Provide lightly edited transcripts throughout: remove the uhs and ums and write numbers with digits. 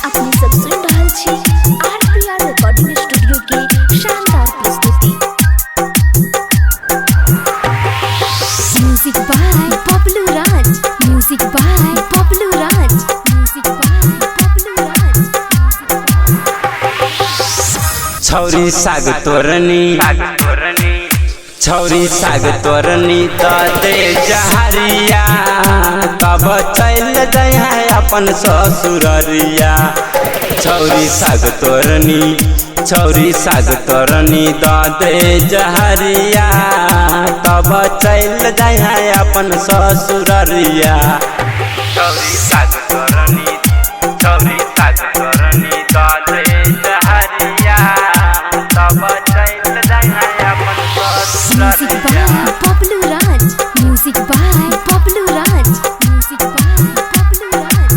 अपनी सब सुन रहल छी आरपीआर रिकॉर्डिंग स्टूडियो के शानदार प्रस्तुति। Music by Bablu Raj, music by Bablu Raj, music by Bablu Raj. छौरी साग तोरनी, छौरी साग तोरनी त दे जहरिया, कब चल जाए अपन ससुररिया। छौरी साग तोरनी, छौरी साग तोरनी द दे जहरिया, कब चल जाए अपन ससुररिया। छौरी साग तोरनी, छौरी साग तोरनी द दे जहरिया, कब चल जाए अपन music by Bablu Raj, music by Bablu Raj, music by Bablu Raj.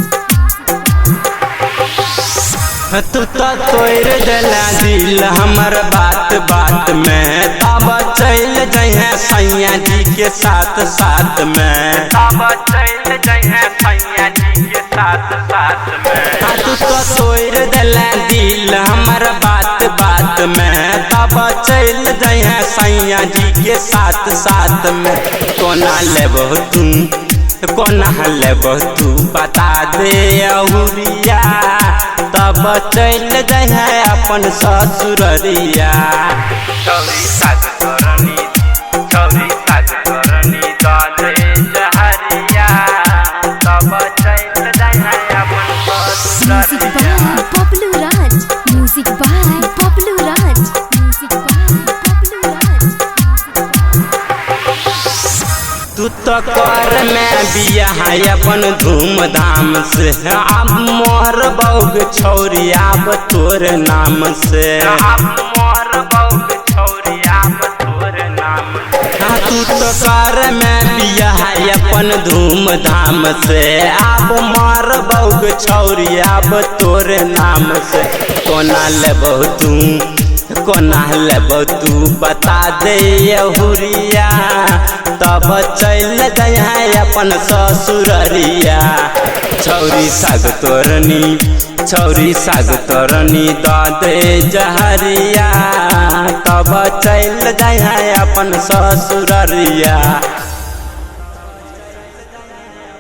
तू तो तोड़ देला दिल हमर बात बात में, तब चल जाए सैया जी के साथ साथ में, तब चल जाए सैया जी के साथ साथ में। तू तो तोड़ देला दिल हमर बात बात में, तब चल जाए सैया जी के साथ साथ में। कोना लेबो तू, कोना लेबो तू बता दे अहुरिया, तब चल जाए अपन ससुररिया। छौरी साग तोरनी, छौरी साग तोरनी द दे जहरिया, तब चल जाए अपन म्यूजिक ससुररिया। By Bablu Raj, music by Bablu Raj, music by Bablu Raj. तू तो कर में बिया है अपन धूमधाम से, अब मोर बौग छौरी आब तोर नाम से, अब मोर बौग छौरी आब तोर नाम से। तू तो कर में बिया है अपन धूमधाम से, अब मोर बौग छौरी आब तोर नाम से। कोना लेबो तू, कोना लेबो तू बता दे अहुरिया, तब चल जाए अपन ससुररिया। छौरी साग तोरनी, छौरी साग तोरनी द दे जहरिया, तब चल जाए अपन ससुररिया।